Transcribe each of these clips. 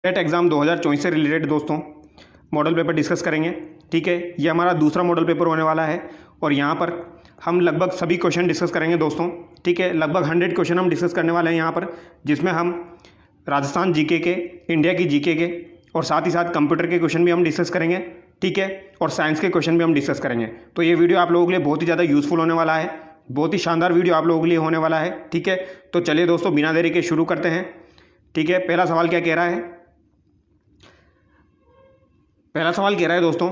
TET exam 2024 से related दोस्तों model paper discuss करेंगे। ठीक है, ये हमारा दूसरा मॉडल पेपर होने वाला है और यहाँ पर हम लगभग सभी क्वेश्चन डिस्कस करेंगे दोस्तों। ठीक है, लगभग 100 क्वेश्चन हम डिस्कस करने वाले हैं यहाँ पर, जिसमें हम राजस्थान जीके के, इंडिया की जीके के और साथ ही साथ कंप्यूटर के क्वेश्चन भी हम डिस्कस करेंगे। ठीक है, और साइंस के क्वेश्चन भी हम डिस्कस करेंगे। तो ये वीडियो आप लोगों के लिए बहुत ही ज़्यादा यूज़फुल होने वाला है, बहुत ही शानदार वीडियो आप लोगों के लिए होने वाला है। ठीक है, तो चलिए दोस्तों बिना देरी के शुरू करते हैं। ठीक है, पहला सवाल क्या कह रहा है? पहला सवाल कह रहा है दोस्तों,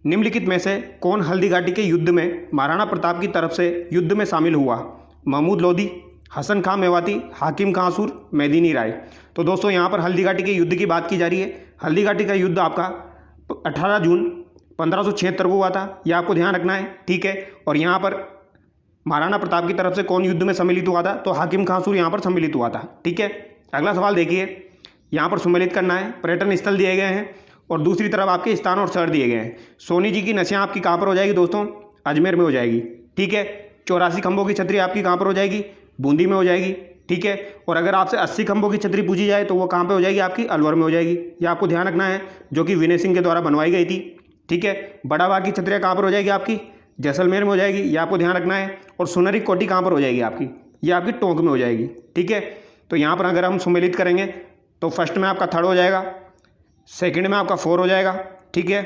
निम्नलिखित में से कौन हल्दी घाटी के युद्ध में महाराणा प्रताप की तरफ से युद्ध में शामिल हुआ? महमूद लोधी, हसन खां मेवाती, हाकिम खां सूर, मेदिनी राय। तो दोस्तों यहाँ पर हल्दी घाटी के युद्ध की बात की जा रही है। हल्दी घाटी का युद्ध आपका 18 जून 1576 को हुआ था, यह आपको ध्यान रखना है। ठीक है, और यहाँ पर महाराणा प्रताप की तरफ से कौन युद्ध में सम्मिलित हुआ था? तो हाकिम खां सूर यहाँ पर सम्मिलित हुआ था। ठीक है, अगला सवाल देखिए, यहाँ पर सम्मिलित करना है। पर्यटन स्थल दिए गए हैं और दूसरी तरफ आपके स्थान और शहर दिए गए हैं। सोनी जी की नसियाँ आपकी कहाँ पर हो जाएगी दोस्तों? अजमेर में हो जाएगी। ठीक है, 84 खंभों की छतरी आपकी कहाँ पर हो जाएगी? बूंदी में हो जाएगी। ठीक है, और अगर आपसे 80 खंभों की छतरी पूछी जाए तो वो कहाँ पे हो जाएगी? आपकी अलवर में हो जाएगी। ये आपको ध्यान रखना है, जो कि विनय सिंह के द्वारा बनवाई गई थी। ठीक है, बड़ा बाग की छतरियाँ कहाँ पर हो जाएगी? आपकी जैसलमेर में हो जाएगी। ये आपको ध्यान रखना है। और सुनहरी कोटी कहाँ पर हो जाएगी? आपकी ये आपकी टोंक में हो जाएगी। ठीक है, तो यहाँ पर अगर हम सम्मिलित करेंगे तो फर्स्ट में आपका 3rd हो जाएगा, सेकंड में आपका 4 हो जाएगा। ठीक है,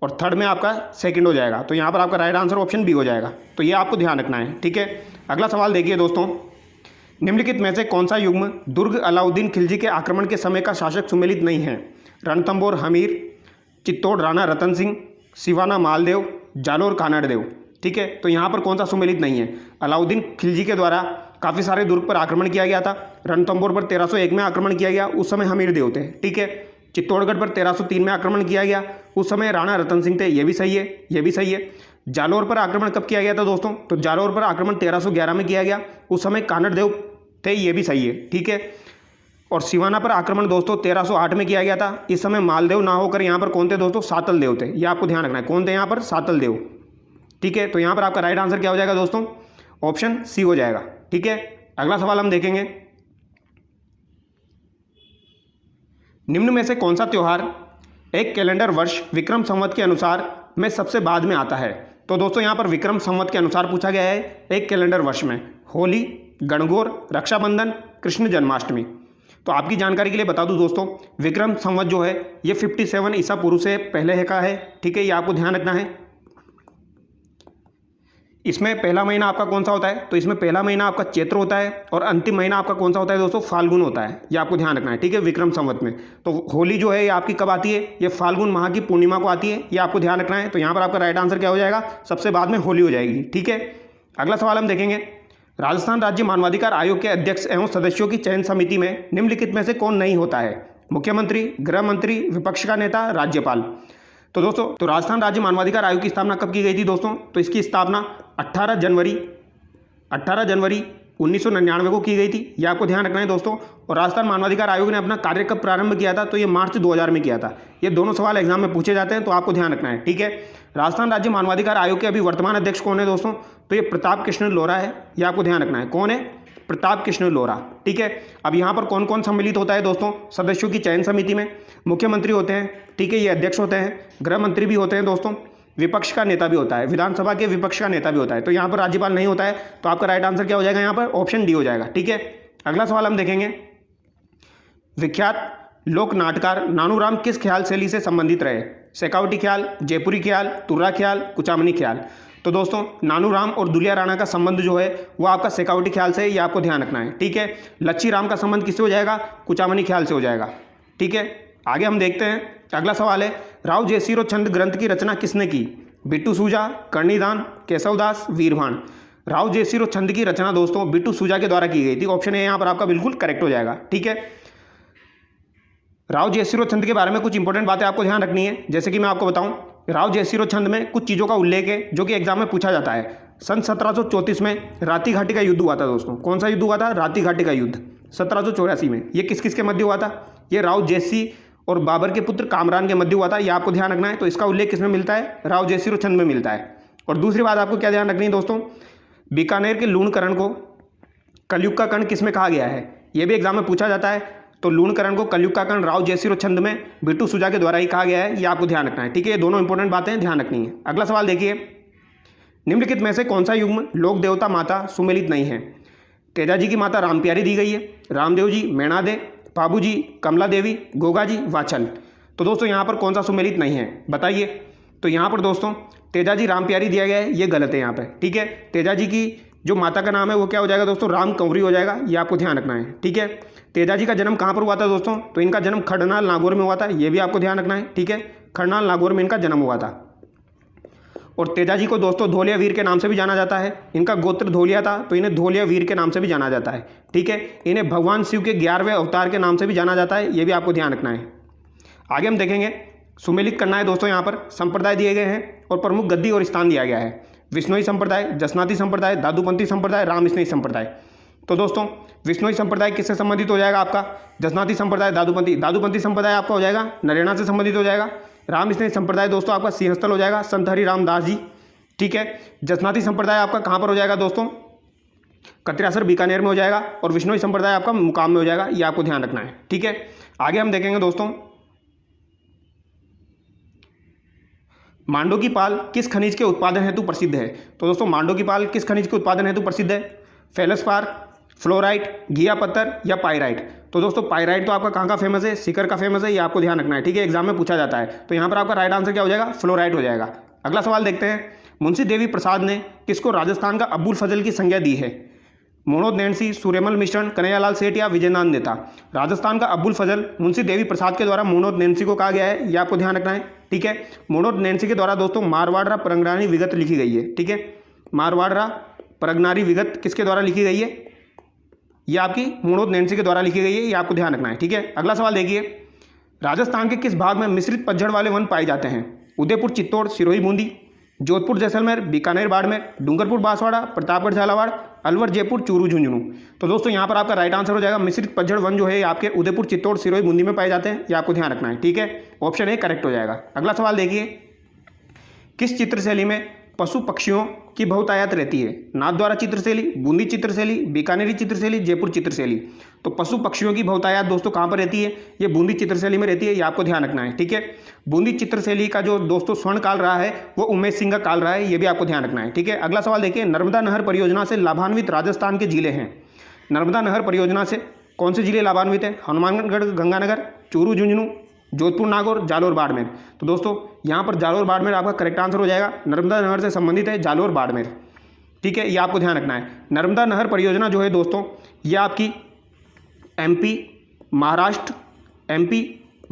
और थर्ड में आपका 2nd हो जाएगा। तो यहाँ पर आपका राइट आंसर ऑप्शन बी हो जाएगा। तो ये आपको ध्यान रखना है। ठीक है, अगला सवाल देखिए दोस्तों, निम्नलिखित में से कौन सा युग्म दुर्ग अलाउद्दीन खिलजी के आक्रमण के समय का शासक सुमेलित नहीं है? रणथंबोर हमीर, चित्तौड़ राणा रतन सिंह, सिवाना मालदेव, जालोर कानड़देव। ठीक है, तो यहाँ पर कौन सा सुमेलित नहीं है? अलाउद्दीन खिलजी के द्वारा काफ़ी सारे दुर्ग पर आक्रमण किया गया था। रणथंबोर पर 1301 में आक्रमण किया गया, उस समय हमीर देव थे। ठीक है, चित्तौड़गढ़ पर 1303 में आक्रमण किया गया, उस समय राणा रतन सिंह थे। ये भी सही है, ये भी सही है। जालोर पर आक्रमण कब किया गया था दोस्तों? तो जालोर पर आक्रमण 1311 में किया गया, उस समय कानड़देव थे। ये भी सही है। ठीक है, और सिवाना पर आक्रमण दोस्तों 1308 में किया गया था, इस समय मालदेव ना होकर यहाँ पर कौन थे दोस्तों? सातल देव थे। ये आपको ध्यान रखना है, कौन थे यहाँ पर? सातल देव। ठीक है, तो यहाँ पर आपका राइट आंसर क्या हो जाएगा दोस्तों? ऑप्शन सी हो जाएगा। ठीक है, अगला सवाल हम देखेंगे, निम्न में से कौन सा त्यौहार एक कैलेंडर वर्ष विक्रम संवत के अनुसार में सबसे बाद में आता है? तो दोस्तों यहाँ पर विक्रम संवत के अनुसार पूछा गया है, एक कैलेंडर वर्ष में होली, गणगौर, रक्षाबंधन, कृष्ण जन्माष्टमी। तो आपकी जानकारी के लिए बता दूं दोस्तों, विक्रम संवत जो है ये 57 ईसा पूर्व से पहले का है। ठीक है, ये आपको ध्यान रखना है। इसमें पहला महीना आपका कौन सा होता है? तो इसमें पहला महीना आपका चैत्र होता है और अंतिम महीना आपका कौन सा होता है दोस्तों? फाल्गुन होता है। ये आपको ध्यान रखना है। ठीक है, विक्रम संवत में तो होली जो है ये आपकी कब आती है? ये फाल्गुन माह की पूर्णिमा को आती है। ये आपको ध्यान रखना है। तो यहाँ पर आपका राइट आंसर क्या हो जाएगा? सबसे बाद में होली हो जाएगी। ठीक है, अगला सवाल हम देखेंगे, राजस्थान राज्य मानवाधिकार आयोग के अध्यक्ष एवं सदस्यों की चयन समिति में निम्नलिखित में से कौन नहीं होता है? मुख्यमंत्री, गृह मंत्री, विपक्ष का नेता, राज्यपाल। तो दोस्तों तो राजस्थान राज्य मानवाधिकार आयोग की स्थापना कब की गई थी दोस्तों? तो इसकी स्थापना 18 जनवरी 1999 को की गई थी। यह आपको ध्यान रखना है दोस्तों। और राजस्थान मानवाधिकार आयोग ने अपना कार्य कब प्रारंभ किया था? तो ये मार्च 2000 में किया था। ये दोनों सवाल एग्जाम में पूछे जाते हैं, तो आपको ध्यान रखना है। ठीक है, राजस्थान राज्य मानवाधिकार आयोग के अभी वर्तमान अध्यक्ष कौन है दोस्तों? तो ये प्रताप कृष्ण लोहरा है। यह आपको ध्यान रखना है, कौन है? प्रताप कृष्ण लोहरा। ठीक है, अब यहाँ पर कौन कौन सम्मिलित होता है दोस्तों सदस्यों की चयन समिति में? मुख्यमंत्री होते हैं। ठीक है, ये अध्यक्ष होते हैं। गृह मंत्री भी होते हैं दोस्तों। विपक्ष का नेता भी होता है, विधानसभा के विपक्ष का नेता भी होता है। तो यहाँ पर राज्यपाल नहीं होता है। तो आपका राइट आंसर क्या हो जाएगा? यहाँ पर ऑप्शन डी हो जाएगा। ठीक है, अगला सवाल हम देखेंगे, विख्यात लोक नाटकार नानूराम किस ख्याल शैली से संबंधित रहे? शेखावटी ख्याल, जयपुरी ख्याल, तुर्रा ख्याल, कुचामनी ख्याल। तो दोस्तों नानूराम और दुलिया राणा का संबंध जो है वो आपका शेखावटी ख्याल से है। ये आपको ध्यान रखना है। ठीक है, लच्छी राम का संबंध किससे हो जाएगा? कुचामनी ख्याल से हो जाएगा। ठीक है, आगे हम देखते हैं, अगला सवाल है, राव जयसिंह छंद ग्रंथ की रचना किसने की? बिट्टू सूजा, कर्णिदान, केशवदास, वीरभान। राव जयसिंह छंद की रचना दोस्तों बिट्टू सूजा के द्वारा की गई थी। ऑप्शन ए यहाँ पर आपका बिल्कुल करेक्ट हो जाएगा। ठीक है, राव जयसिंह छंद के बारे में कुछ इंपॉर्टेंट बातें आपको ध्यान रखनी है। जैसे कि मैं आपको बताऊं, राव जयसिंह छंद में कुछ चीज़ों का उल्लेख है जो कि एग्जाम में पूछा जाता है। सन 1734 में राती घाटी का युद्ध हुआ था दोस्तों। कौन सा युद्ध हुआ था? राती घाटी का युद्ध 1784 में। ये किस किस के मध्य हुआ था? ये राव जयसिंह और बाबर के पुत्र कामरान के मध्य हुआ था। ये आपको ध्यान रखना है। तो इसका उल्लेख किसमें मिलता है? राव जयसिंह छंद में मिलता है। और दूसरी बात आपको क्या ध्यान रखनी है दोस्तों, बीकानेर के लूणकरण को कलयुग का कर्ण किस में कहा गया है? ये भी एग्जाम में पूछा जाता है। तो लूणकरण को कलयुग का कर्ण राव जयसिंह छंद में बिट्टू सुजा के द्वारा ही कहा गया है, ये आपको ध्यान रखना है। ठीक है, ये दोनों इंपॉर्टेंट बातें ध्यान रखनी है। अगला सवाल देखिए, निम्नलिखित में से कौन सा युग्म लोक देवता माता सुमेलित नहीं है? तेजा जी की माता रामप्यारी दी गई है, रामदेव जी, मैणादे, बाबू जी, कमला देवी, गोगा जी, वाचल। तो दोस्तों यहाँ पर कौन सा सुमेलित नहीं है बताइए? तो यहाँ पर दोस्तों तेजा जी रामप्यारी दिया गया है, ये गलत है यहाँ पे। ठीक है, तेजा जी की जो माता का नाम है वो क्या हो जाएगा दोस्तों? राम कंवरी हो जाएगा, ये आपको ध्यान रखना है। ठीक है, तेजा जी का जन्म कहाँ पर हुआ था दोस्तों? तो इनका जन्म खड़नाल नागौर में हुआ था, ये भी आपको ध्यान रखना है। ठीक है, खड़नाल नागौर में इनका जन्म हुआ था। और तेजा जी को दोस्तों धोलिया वीर के नाम से भी जाना जाता है। इनका गोत्र धोलिया था तो इन्हें धोलिया वीर के नाम से भी जाना जाता है। ठीक है, इन्हें भगवान शिव के 11वें अवतार के नाम से भी जाना जाता है, ये भी आपको ध्यान रखना है। आगे हम देखेंगे, सुमेलित करना है दोस्तों। यहाँ पर संप्रदाय दिए गए हैं और प्रमुख गद्दी और स्थान दिया गया है। विष्णोई संप्रदाय, जसनाती संप्रदाय, दादूपंथी संप्रदाय, रामस्नेही संप्रदाय। तो दोस्तों विष्णोई संप्रदाय किससे संबंधित हो जाएगा आपका? जसनाती संप्रदाय, दादूपंथी संप्रदाय आपका हो जाएगा नरेना से संबंधित हो जाएगा। रामस्नेही संप्रदाय दोस्तों आपका सिंहस्थल हो जाएगा, संत हरि रामदास जी। ठीक है, जसनाती संप्रदाय आपका कहाँ पर हो जाएगा दोस्तों? कतरासर बीकानेर में हो जाएगा। और विष्णोई संप्रदाय आपका मुकाम में हो जाएगा, ये आपको ध्यान रखना है। ठीक है, आगे हम देखेंगे दोस्तों, मांडो की पाल किस खनिज के उत्पादन हेतु प्रसिद्ध है? तो दोस्तों मांडो की पाल किस खनिज के उत्पादन हेतु प्रसिद्ध है? फेलस्पार, फ्लोराइट, घिया पत्थर या पाइराइट? तो दोस्तों पाइराइट तो आपका कहाँ का फेमस है? सीकर का फेमस है, ये आपको ध्यान रखना है। ठीक है, एग्जाम में पूछा जाता है। तो यहाँ पर आपका राइट आंसर क्या हो जाएगा? फ्लोराइट हो जाएगा। अगला सवाल देखते हैं, मुंशी देवी प्रसाद ने किसको राजस्थान का अब्बुल फजल की संज्ञा दी है? मोनोद नैन्सी, सूर्यमल मिश्रण, कन्हैयालाल सेठ या विजयनाथ नेता? राजस्थान का अब्बुल फजल मुंशी देवी प्रसाद के द्वारा मोनोद नैन्सी को कहा गया है, ये आपको ध्यान रखना है। ठीक है, मोनोद नैन्सी के द्वारा दोस्तों मारवाड़ा परगनारी विगत लिखी गई है। ठीक है, मारवाड़ा परगनारी विगत किसके द्वारा लिखी गई है? ये आपकी मोनोद नैन्सी के द्वारा लिखी गई है, ये आपको ध्यान रखना है। ठीक है, अगला सवाल देखिए, राजस्थान के किस भाग में मिश्रित पतझड़ वाले वन पाए जाते हैं? उदयपुर, चित्तौड़, सिरोही, बूंदी, जोधपुर, जैसलमेर, बीकानेर, बाड़मेर, डूंगरपुर, बांसवाड़ा, प्रतापगढ़, झालावाड़, अलवर, जयपुर, चूरू, झुंझुनू? तो दोस्तों यहाँ पर आपका राइट आंसर हो जाएगा मिश्रित पतझड़ वन जो है आपके उदयपुर, चित्तौड़, सिरोही, बूंदी में पाए जाते हैं, ये आपको ध्यान रखना है। ठीक है, ऑप्शन ए करेक्ट हो जाएगा। अगला सवाल देखिए, किस चित्रशैली में पशु पक्षियों की बहुतायत रहती है? नाथद्वारा चित्रशैली, बूंदी चित्रशैली, बीकानेरी चित्रशैली, जयपुर चित्रशैली? तो पशु पक्षियों की बहुतायत दोस्तों कहाँ पर रहती है? ये बूंदी चित्रशैली में रहती है, ये आपको ध्यान रखना है। ठीक है, बूंदी चित्रशैली का जो दोस्तों स्वर्ण काल रहा है वो उमेश सिंह का काल रहा है, ये भी आपको ध्यान रखना है। ठीक है, अगला सवाल देखिए, नर्मदा नहर परियोजना से लाभान्वित राजस्थान के जिले हैं। नर्मदा नहर परियोजना से कौन से जिले लाभान्वित हैं? हनुमानगढ़, गंगानगर, चूरू, झुंझुनू, जोधपुर, नागौर, जालोर, बाड़मेर? तो दोस्तों यहाँ पर जालोर बाड़मेर आपका करेक्ट आंसर हो जाएगा। नर्मदा नहर से संबंधित है जालोर बाड़मेर। ठीक है, ये आपको ध्यान रखना है। नर्मदा नहर परियोजना जो है दोस्तों ये आपकी एमपी,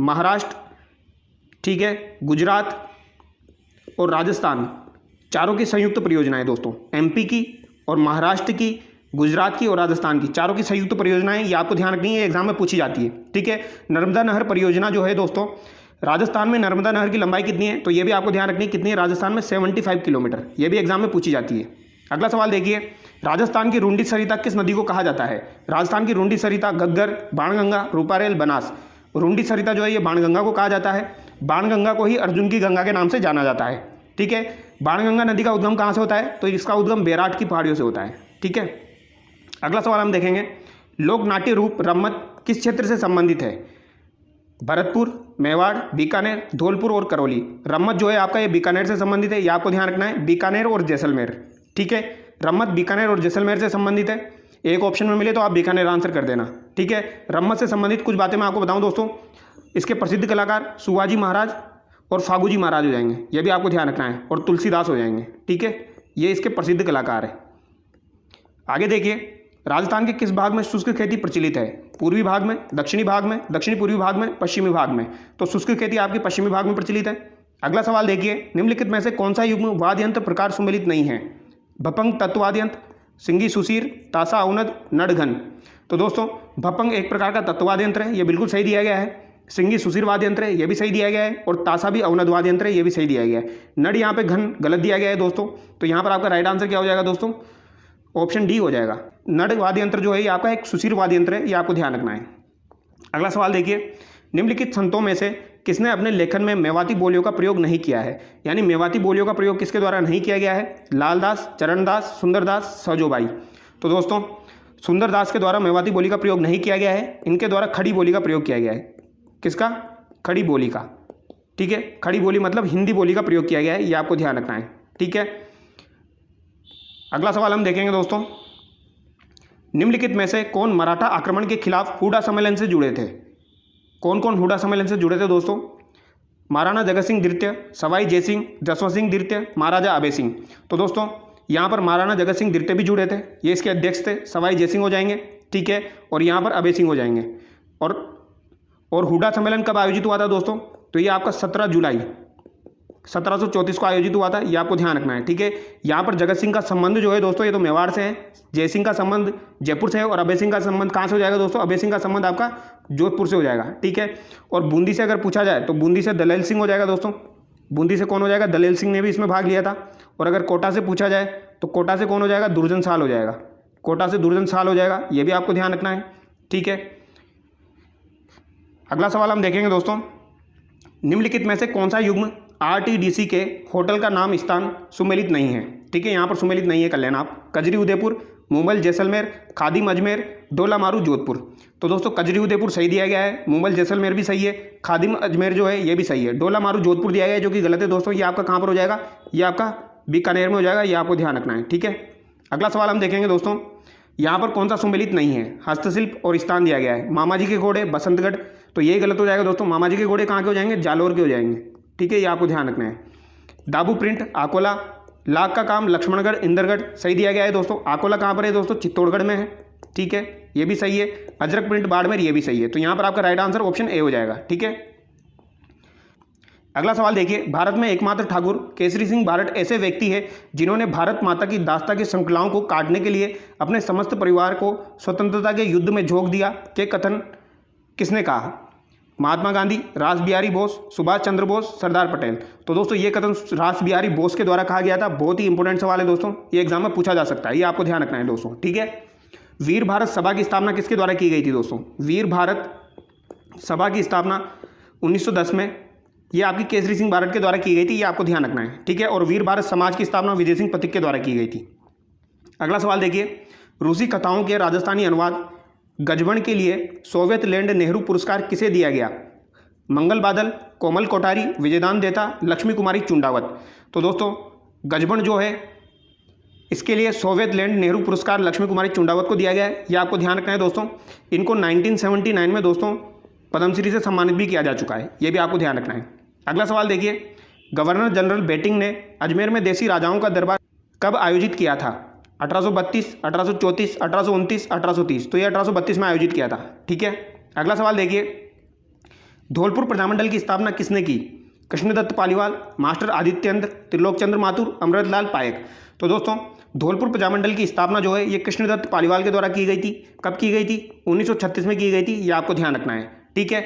महाराष्ट्र, ठीक है, गुजरात और राजस्थान चारों की संयुक्त परियोजना है दोस्तों। एमपी की और महाराष्ट्र की, गुजरात की और राजस्थान की चारों की संयुक्त परियोजनाएं, ये आपको ध्यान रखनी है, एग्जाम में पूछी जाती है। ठीक है, नर्मदा नहर परियोजना जो है दोस्तों, राजस्थान में नर्मदा नहर की लंबाई कितनी है? तो ये भी आपको ध्यान रखनी है कितनी है? राजस्थान में 75 किलोमीटर, ये भी एग्जाम में पूछी जाती है। अगला सवाल देखिए, राजस्थान की रुंडी सरिता किस नदी को कहा जाता है? राजस्थान की रुंडी सरिता घग्गर, बाणगंगा, रूपारेल, बनास? रुंडी सरिता जो है ये बाणगंगा को कहा जाता है। बाणगंगा को ही अर्जुन की गंगा के नाम से जाना जाता है। ठीक है, बाणगंगा नदी का उद्गम कहाँ से होता है? तो इसका उद्गम बेराट की पहाड़ियों से होता है। ठीक है, अगला सवाल हम देखेंगे, लोक नाट्य रूप रम्मत किस क्षेत्र से संबंधित है? भरतपुर, मेवाड़, बीकानेर, धौलपुर और करौली? रम्मत जो है आपका ये बीकानेर से संबंधित है, ये आपको ध्यान रखना है, बीकानेर और जैसलमेर। ठीक है, रम्मत बीकानेर और जैसलमेर से संबंधित है। एक ऑप्शन में मिले तो आप बीकानेर आंसर कर देना। ठीक है, रम्मत से संबंधित कुछ बातें मैं आपको बताऊं दोस्तों, इसके प्रसिद्ध कलाकार शिवाजी महाराज और फागूजी महाराज हो जाएंगे, ये भी आपको ध्यान रखना है, और तुलसीदास हो जाएंगे। ठीक है, ये इसके प्रसिद्ध कलाकार हैं। आगे देखिए, राजस्थान के किस भाग में शुष्क खेती प्रचलित है? पूर्वी भाग में, दक्षिणी भाग में, दक्षिणी पूर्वी भाग में, पश्चिमी भाग में? तो शुष्क खेती आपकी पश्चिमी भाग में प्रचलित है। अगला सवाल देखिए, निम्नलिखित में से कौन सा युग्म वाद्य यंत्र प्रकार सुमेलित नहीं है? भपंग तत्ववाद्य यंत्र, सिंगी सुसीर, तासा अवनद, नडघन? तो दोस्तों भपंग एक प्रकार का तत्ववाद्य यंत्र है, ये बिल्कुल सही दिया गया है। सिंगी सुसीर वाद्य यंत्र है, ये भी सही दिया गया है, और तासा भी अवनद वाद्य यंत्र है, ये भी सही दिया गया है। नड यहाँ पे घन गलत दिया गया है दोस्तों, तो यहाँ पर आपका राइट आंसर क्या हो जाएगा दोस्तों? ऑप्शन डी हो जाएगा। नड वाद्य यंत्र जो है ये आपका एक सुसीर वाद्य यंत्र है, ये आपको ध्यान रखना है। अगला सवाल देखिए, निम्नलिखित संतों में से किसने अपने लेखन में मेवाती बोलियों का प्रयोग नहीं किया है? यानी मेवाती बोलियों का प्रयोग किसके द्वारा नहीं किया गया है? लालदास, चरणदास, सुंदरदास, सजोबाई? तो दोस्तों सुंदरदास के द्वारा मेवाती बोली का प्रयोग नहीं किया गया है, इनके द्वारा खड़ी बोली का प्रयोग किया गया है। किसका? खड़ी बोली का। ठीक है, खड़ी बोली मतलब हिंदी बोली का प्रयोग किया गया है, ये आपको ध्यान रखना है। ठीक है, अगला सवाल हम देखेंगे दोस्तों, निम्नलिखित में से कौन मराठा आक्रमण के खिलाफ हुडा सम्मेलन से जुड़े थे? कौन कौन हुडा सम्मेलन से जुड़े थे दोस्तों? महाराणा जगत सिंह द्वितीय, सवाई जयसिंह, जसवंत सिंह द्वितीय, महाराजा अभय सिंह। तो दोस्तों यहाँ पर महाराणा जगत सिंह द्वितीय भी जुड़े थे, ये इसके अध्यक्ष थे। सवाई जयसिंह हो जाएंगे, ठीक है, और यहाँ पर अभय सिंह हो जाएंगे। और हुडा सम्मेलन कब आयोजित हुआ था दोस्तों? तो ये आपका 17 जुलाई 1734 को आयोजित हुआ था, ये आपको ध्यान रखना है। ठीक है, यहाँ पर जगत सिंह का संबंध जो है दोस्तों ये तो मेवाड़ से है, जयसिंह का संबंध जयपुर से है, और अभय सिंह का संबंध कहाँ से हो जाएगा दोस्तों? अभय सिंह का संबंध आपका जोधपुर से हो जाएगा। ठीक है, और बूंदी से अगर पूछा जाए तो बूंदी से दलेल सिंह हो जाएगा दोस्तों। बूंदी से कौन हो जाएगा? दलेल सिंह ने भी इसमें भाग लिया था। और अगर कोटा से पूछा जाए तो कोटा से कौन हो जाएगा? दुर्जन साल हो जाएगा। कोटा से दुर्जन साल हो जाएगा, ये भी आपको ध्यान रखना है। ठीक है, अगला सवाल हम देखेंगे दोस्तों, निम्नलिखित में से कौन सा युग्म आरटीडीसी के होटल का नाम स्थान सुमेलित नहीं है? ठीक है, यहाँ पर सुमेलित नहीं है, कर लेना आप। कजरी उदयपुर, मुंबल जैसलमेर, खादिम अजमेर, डोला मारू जोधपुर। तो दोस्तों कजरी उदयपुर सही दिया गया है, मुंबल जैसलमेर भी सही है, खादिम अजमेर जो है ये भी सही है, डोला मारू जोधपुर दिया गया है जो कि गलत है दोस्तों। ये आपका कहाँ पर हो जाएगा? ये आपका बीकानेर में हो जाएगा, ये आपको ध्यान रखना है। ठीक है, अगला सवाल हम देखेंगे दोस्तों, यहाँ पर कौन सा सुमेलित नहीं है? हस्तशिल्प और स्थान दिया गया है, मामा जी के घोड़े बसंतगढ़, तो यही गलत हो जाएगा दोस्तों। मामा जी के घोड़े कहाँ के हो जाएंगे? जालोर के हो जाएंगे। ठीक है, ये आपको ध्यान रखना है। दाबू प्रिंट आकोला, लाख का काम लक्ष्मणगढ़ इंदरगढ़, सही दिया गया है दोस्तों। आकोला कहाँ पर है दोस्तों? चित्तौड़गढ़ में है। ठीक है, ये भी सही है। अजरक प्रिंट बाड़मेर, ये भी सही है। तो यहाँ पर आपका राइट आंसर ऑप्शन ए हो जाएगा। ठीक है, अगला सवाल देखिए, भारत में एकमात्र ठाकुर केसरी सिंह भारत ऐसे व्यक्ति है जिन्होंने भारत माता की दास्ता की श्रृंखलाओं को काटने के लिए अपने समस्त परिवार को स्वतंत्रता के युद्ध में झोंक दिया के कथन किसने कहा? महात्मा गांधी, रास बिहारी बोस, सुभाष चंद्र बोस, सरदार पटेल। तो दोस्तों ये कथन रास बिहारी बोस के द्वारा कहा गया था। बहुत ही इंपॉर्टेंट सवाल है दोस्तों, ये एग्जाम में पूछा जा सकता है, ये आपको ध्यान रखना है दोस्तों। ठीक है, वीर भारत सभा की स्थापना किसके द्वारा की गई थी दोस्तों? वीर भारत सभा की स्थापना 1910 में, ये आपकी केसरी सिंह भारत के द्वारा की गई थी, ये आपको ध्यान रखना है। ठीक है, और वीर भारत समाज की स्थापना विजय सिंह पथिक के द्वारा की गई थी। अगला सवाल देखिए, रूसी कथाओं के राजस्थानी अनुवाद गजबन के लिए सोवियत लैंड नेहरू पुरस्कार किसे दिया गया? मंगल बादल, कोमल कोठारी, विजयदान देता, लक्ष्मी कुमारी चुंडावत। तो दोस्तों गजबन जो है इसके लिए सोवियत लैंड नेहरू पुरस्कार लक्ष्मी कुमारी चुंडावत को दिया गया है, ये आपको ध्यान रखना है दोस्तों। इनको 1979 में दोस्तों पद्मश्री से सम्मानित भी किया जा चुका है, ये भी आपको ध्यान रखना है। अगला सवाल देखिए, गवर्नर जनरल बेटिंग ने अजमेर में देसी राजाओं का दरबार कब आयोजित किया था? 1832, 1834, 1829, 1830। तो ये 1832 में आयोजित किया था। ठीक है, अगला सवाल देखिए, धौलपुर प्रजामंडल की स्थापना किसने की? कृष्णदत्त पालीवाल, मास्टर आदित्येंद्र, त्रिलोकचंद्र माथुर, अमृतलाल पायक। तो दोस्तों धौलपुर प्रजामंडल की स्थापना जो है ये कृष्णदत्त पालीवाल के द्वारा की गई थी। कब की गई थी? 1936 में की गई थी, ये आपको ध्यान रखना है। ठीक है,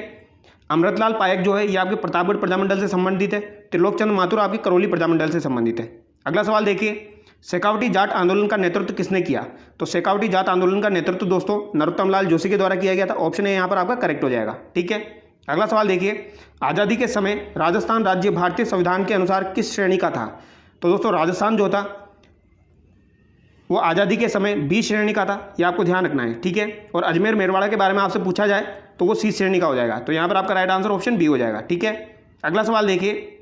अमृतलाल पायक जो है ये आपके प्रतापगढ़ प्रजामंडल से संबंधित है, त्रिलोकचंद्र माथुर आपकी करौली प्रजामंडल से संबंधित है। अगला सवाल देखिए, शेखावटी जाट आंदोलन का नेतृत्व किसने किया? तो शेखावटी जाट आंदोलन का नेतृत्व दोस्तों नरोत्तम लाल जोशी के द्वारा किया गया था। ऑप्शन ए यहाँ पर आपका करेक्ट हो जाएगा। ठीक है, अगला सवाल देखिए, आज़ादी के समय राजस्थान राज्य भारतीय संविधान के अनुसार किस श्रेणी का था? तो दोस्तों राजस्थान जो था वो आज़ादी के समय बी श्रेणी का था, ये आपको ध्यान रखना है। ठीक है, और अजमेर मेरवाड़ा के बारे में आपसे पूछा जाए तो वो सी श्रेणी का हो जाएगा। तो यहाँ पर आपका राइट आंसर ऑप्शन बी हो जाएगा। ठीक है, अगला सवाल देखिए,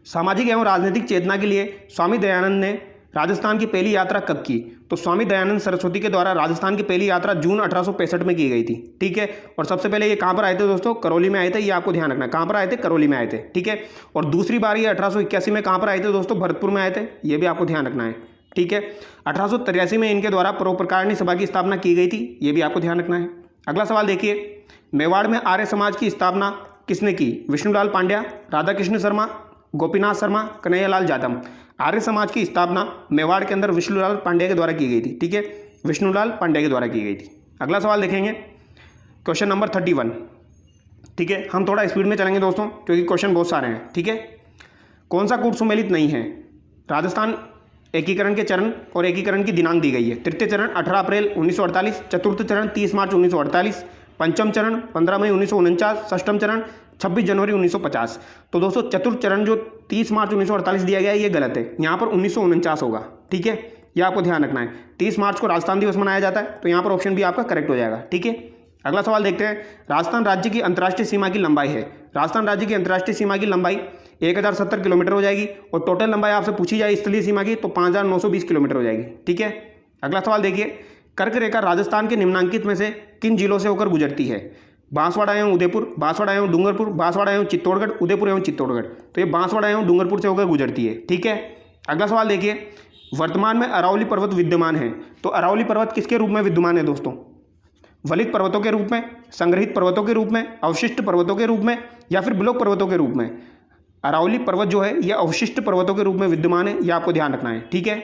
सामाजिक एवं राजनीतिक चेतना के लिए स्वामी दयानंद ने राजस्थान की पहली यात्रा कब की? तो स्वामी दयानंद सरस्वती के द्वारा राजस्थान की पहली यात्रा जून 1865 में की गई थी। ठीक है, और सबसे पहले ये कहाँ पर आए थे दोस्तों? करौली में आए थे, ये आपको ध्यान रखना है। कहाँ पर आए थे? करौली में आए थे। ठीक है, और दूसरी बार ये 1881 में कहाँ पर आए थे दोस्तों? भरतपुर में आए थे, ये भी आपको ध्यान रखना है। ठीक है, 1883 में इनके द्वारा परोपकारणी सभा की स्थापना की गई थी, ये भी आपको ध्यान रखना है। अगला सवाल देखिए, मेवाड़ में आर्य समाज की स्थापना किसने की? विष्णुलाल पांड्या, राधाकृष्ण शर्मा, गोपीनाथ शर्मा, कन्हैयालाल जादव। आर्य समाज की स्थापना मेवाड़ के अंदर विष्णुलाल पांड्या के द्वारा की गई थी। ठीक है, विष्णुलाल पांड्या के द्वारा की गई थी। अगला सवाल देखेंगे, क्वेश्चन नंबर 31। ठीक है, हम थोड़ा स्पीड में चलेंगे दोस्तों क्योंकि क्वेश्चन बहुत सारे हैं। ठीक है, कौन सा कूट सुमेलित नहीं है? राजस्थान एकीकरण के चरण और एकीकरण की दिनांक दी गई है। तृतीय चरण 18 अप्रैल 1948, चतुर्थ चरण 30 मार्च 1948, पंचम चरण 15 मई 1949, षष्ठम चरण 26 जनवरी 1950। तो दोस्तों चतुर्थ चरण जो 30 मार्च 1948 दिया गया है ये गलत है, यहाँ पर 1949 होगा। ठीक है, यह आपको ध्यान रखना है। 30 मार्च को राजस्थान दिवस मनाया जाता है, तो यहाँ पर ऑप्शन भी आपका करेक्ट हो जाएगा। ठीक है, अगला सवाल देखते हैं। राजस्थान राज्य की अंतर्राष्ट्रीय सीमा की लंबाई है। राजस्थान राज्य की अंतर्राष्ट्रीय सीमा की लंबाई 1070 किलोमीटर हो जाएगी, और टोटल लंबाई आपसे पूछी जाए स्थलीय सीमा की तो 5920 किलोमीटर हो जाएगी। ठीक है, अगला सवाल देखिए। कर्क रेखा राजस्थान के निम्नांकित में से किन जिलों से होकर गुजरती है? बांसवाड़ा एवं उदयपुर, बांसवाड़ा एवं डूंगरपुर, बांसवाड़ा एवं चित्तौड़गढ़, उदयपुर एवं चित्तौड़गढ़। तो ये बांसवाड़ा एवं डूंगरपुर से होकर गुजरती है। ठीक है, अगला सवाल देखिए। वर्तमान में अरावली पर्वत विद्यमान है, तो अरावली पर्वत किसके रूप में विद्यमान है दोस्तों? वलित पर्वतों के रूप में, संग्रहित पर्वतों के रूप में, अवशिष्ट पर्वतों के रूप में, या फिर ब्लॉक पर्वतों के रूप में? अरावली पर्वत जो है यह अवशिष्ट पर्वतों के रूप में विद्यमान है, यह आपको ध्यान रखना है। ठीक है,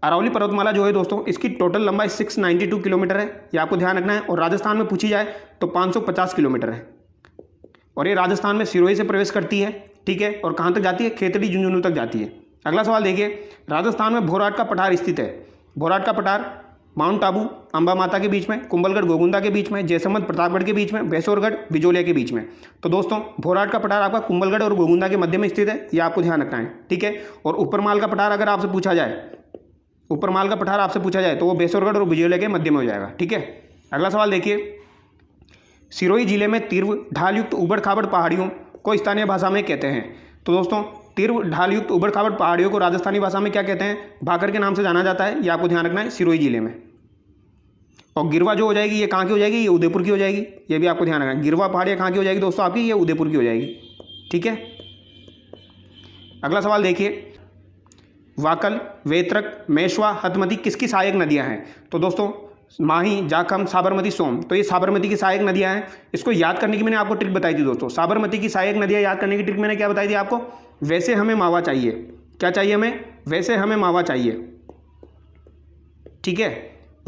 अरावली पर्वतमाला जो है दोस्तों इसकी टोटल लंबाई 692 किलोमीटर है, यह आपको ध्यान रखना है। और राजस्थान में पूछी जाए तो 550 किलोमीटर है, और ये राजस्थान में सिरोही से प्रवेश करती है। ठीक है, और कहाँ तक जाती है? खेतड़ी झुंझुनू तक जाती है। अगला सवाल देखिए। राजस्थान में भोराट का पठार स्थित है। भोराट का पठार माउंट आबू अंबा माता के बीच में, कुंभलगढ़ गोगुंदा के बीच में, जैसलमेर प्रतापगढ़ के बीच में, भैंसोरगढ़ बिजोलिया के बीच में। तो दोस्तों भोराट का पठार आपका कुंभलगढ़ और गोगुंदा के मध्य में स्थित है, यह आपको ध्यान रखना है। ठीक है, और ऊपरमाल का पठार अगर आपसे पूछा जाए, ऊपरमाल का पठार आपसे पूछा जाए तो वो भैंसोरगढ़ और बिजोलिया के मध्य में हो जाएगा। ठीक है, अगला सवाल देखिए। सिरोही जिले में तीव्र ढाल युक्त उबड़ खाबड़ पहाड़ियों को स्थानीय भाषा में कहते हैं। तो दोस्तों तीव्र ढाल युक्त उबड़ खाबड़ पहाड़ियों को राजस्थानी भाषा में क्या कहते हैं? भाकर के नाम से जाना जाता है, ये आपको ध्यान रखना है, सिरोही जिले में। और गिरवा जो हो जाएगी ये कहाँ की हो जाएगी? ये उदयपुर की हो जाएगी, ये भी आपको ध्यान रखना है। गिरवा पहाड़ियाँ कहाँ की हो जाएगी दोस्तों आपकी? ये उदयपुर की हो जाएगी। ठीक है, अगला सवाल देखिए। वाकल, वेत्रक, मेशवा, हथमती किसकी सहायक नदियाँ हैं? तो दोस्तों माही, जाखम, साबरमती, सोम। तो ये साबरमती की सहायक नदियाँ हैं। इसको याद करने की मैंने आपको ट्रिक बताई थी दोस्तों। साबरमती की सहायक नदियाँ याद करने की ट्रिक मैंने क्या बताई थी आपको? वैसे हमें मावा चाहिए। क्या चाहिए हमें? वैसे हमें मावा चाहिए। ठीक है,